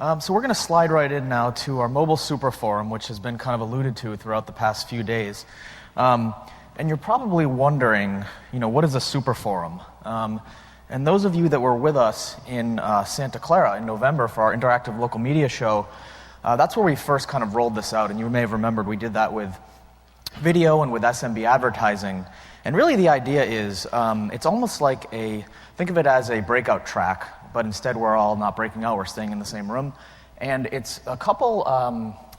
So we're going to slide right in now to our mobile super forum, which has been kind of alluded to throughout the past few days. And you're probably wondering, what is a super forum? And those of you that were with us in Santa Clara in November for our interactive local media show, that's where we first kind of rolled this out. And you may have remembered we did that with video and with SMB advertising. And really the idea is it's almost like think of it as a breakout track, but instead we're all not breaking out, we're staying in the same room. And it's a couple,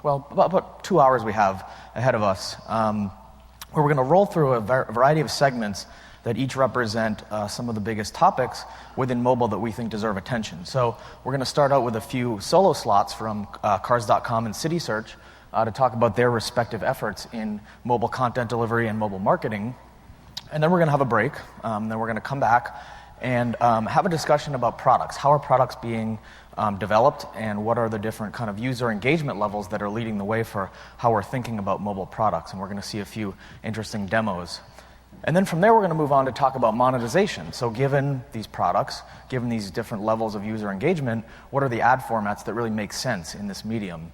about 2 hours we have ahead of us, where we're going to roll through a variety of segments that each represent some of the biggest topics within mobile that we think deserve attention. So we're going to start out with a few solo slots from Cars.com and City Search to talk about their respective efforts in mobile content delivery and mobile marketing. And then we're going to have a break. Then we're going to come back and have a discussion about products. How are products being developed, and what are the different kind of user engagement levels that are leading the way for how we're thinking about mobile products? And we're going to see a few interesting demos. And then from there, we're going to move on to talk about monetization. So given these products, given these different levels of user engagement, what are the ad formats that really make sense in this medium?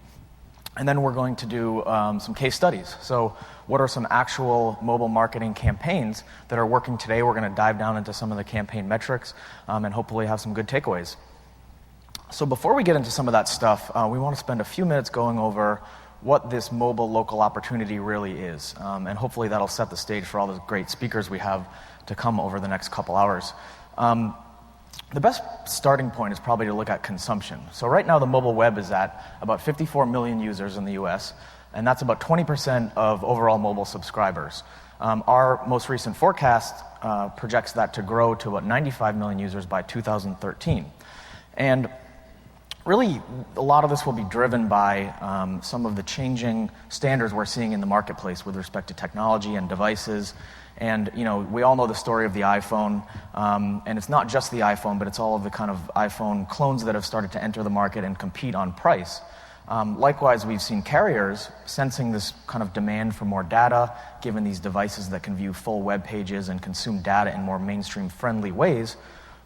And then we're going to do some case studies. So what are some actual mobile marketing campaigns that are working today? We're going to dive down into some of the campaign metrics and hopefully have some good takeaways. So before we get into some of that stuff, we want to spend a few minutes going over what this mobile local opportunity really is. And hopefully that'll set the stage for all the great speakers we have to come over the next couple hours. The best starting point is probably to look at consumption. So right now the mobile web is at about 54 million users in the US, and that's about 20% of overall mobile subscribers. Our most recent forecast projects that to grow to about 95 million users by 2013. And really, a lot of this will be driven by some of the changing standards we're seeing in the marketplace with respect to technology and devices. And, we all know the story of the iPhone, and it's not just the iPhone, but it's all of the kind of iPhone clones that have started to enter the market and compete on price. Likewise, we've seen carriers sensing this kind of demand for more data, given these devices that can view full web pages and consume data in more mainstream-friendly ways.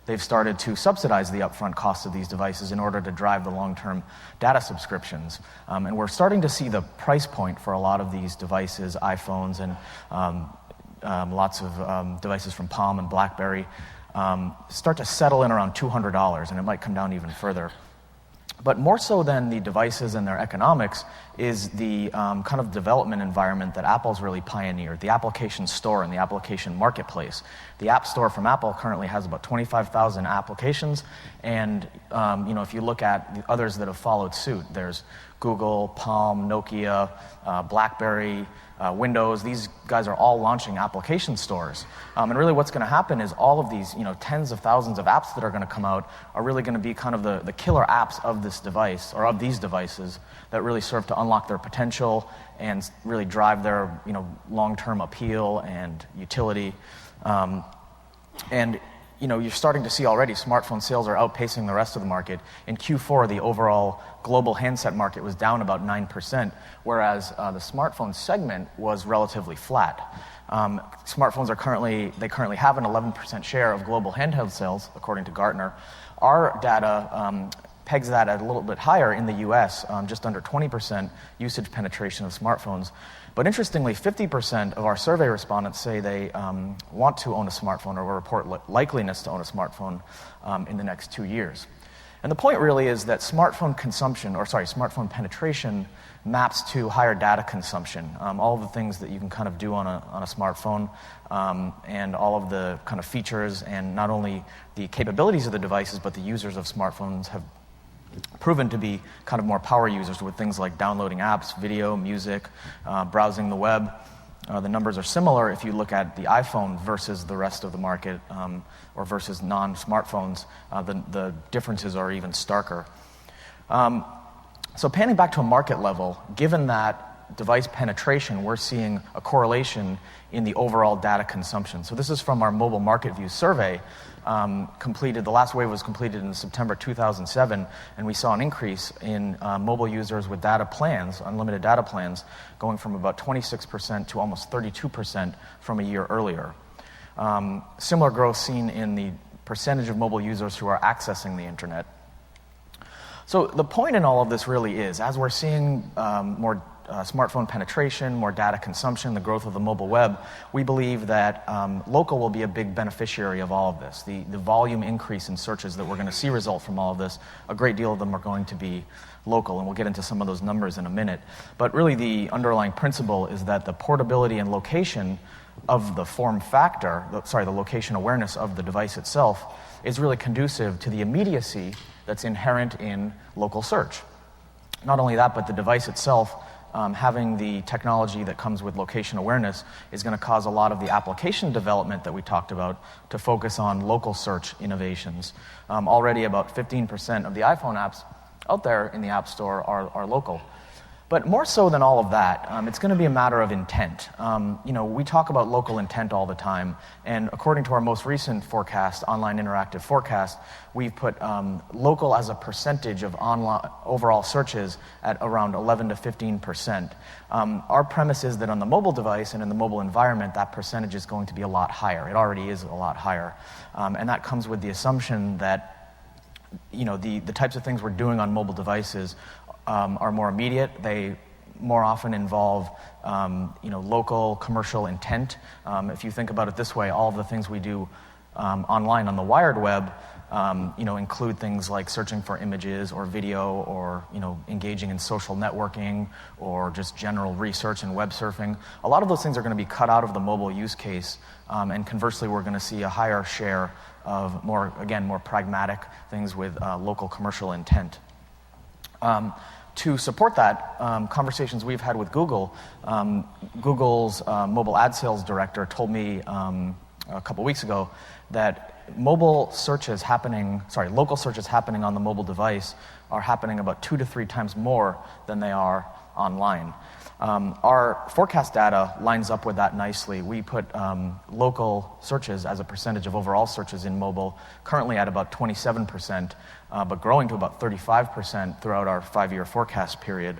They've started to subsidize the upfront cost of these devices in order to drive the long-term data subscriptions. And we're starting to see the price point for a lot of these devices, iPhones and lots of devices from Palm and BlackBerry, start to settle in around $200, and it might come down even further. But more so than the devices and their economics is the kind of development environment that Apple's really pioneered, the application store and the application marketplace. The App Store from Apple currently has about 25,000 applications, and if you look at the others that have followed suit, there's Google, Palm, Nokia, BlackBerry, Windows. These guys are all launching application stores. And really what's going to happen is all of these, tens of thousands of apps that are going to come out are really going to be kind of the killer apps of this device, or of these devices, that really serve to unlock their potential and really drive their, long-term appeal and utility. And you're starting to see already smartphone sales are outpacing the rest of the market. In Q4, the overall global handset market was down about 9%, whereas the smartphone segment was relatively flat. Smartphones currently have an 11% share of global handheld sales, according to Gartner. Our data pegs that at a little bit higher in the US, just under 20% usage penetration of smartphones. But interestingly, 50% of our survey respondents say they want to own a smartphone or will report likeliness to own a smartphone in the next 2 years. And the point really is that smartphone penetration maps to higher data consumption. All of the things that you can kind of do on a smartphone, and all of the kind of features and not only the capabilities of the devices, but the users of smartphones have proven to be kind of more power users with things like downloading apps, video, music, browsing the web. The numbers are similar if you look at the iPhone versus the rest of the market, or versus non-smartphones. The differences are even starker. So panning back to a market level, given that device penetration, we're seeing a correlation in the overall data consumption. So this is from our Mobile Market View survey, the last wave was completed in September 2007, and we saw an increase in mobile users with data plans, unlimited data plans, going from about 26% to almost 32% from a year earlier. Similar growth seen in the percentage of mobile users who are accessing the internet. So the point in all of this really is, as we're seeing more smartphone penetration, more data consumption, the growth of the mobile web, we believe that local will be a big beneficiary of all of this. The volume increase in searches that we're going to see result from all of this, a great deal of them are going to be local, and we'll get into some of those numbers in a minute. But really the underlying principle is that the portability and location of the form factor, the location awareness of the device itself, is really conducive to the immediacy that's inherent in local search. Not only that, but the device itself, having the technology that comes with location awareness, is going to cause a lot of the application development that we talked about to focus on local search innovations. Already about 15% of the iPhone apps out there in the App Store are local. But more so than all of that, it's going to be a matter of intent. We talk about local intent all the time, and according to our most recent forecast, online interactive forecast, we've put local as a percentage of online overall searches at around 11 to 15%. Our premise is that on the mobile device and in the mobile environment, that percentage is going to be a lot higher. It already is a lot higher. And that comes with the assumption that the types of things we're doing on mobile devices are more immediate. They more often involve local commercial intent. If you think about it this way, all of the things we do online on the wired web include things like searching for images or video, or engaging in social networking, or just general research and web surfing. A lot of those things are going to be cut out of the mobile use case, and conversely we're going to see a higher share of more pragmatic things with local commercial intent. To support that, conversations we've had with Google, Google's mobile ad sales director told me a couple weeks ago that local searches happening on the mobile device are happening about 2 to 3 times more than they are online. Our forecast data lines up with that nicely. We put local searches as a percentage of overall searches in mobile currently at about 27%, but growing to about 35% throughout our 5-year forecast period.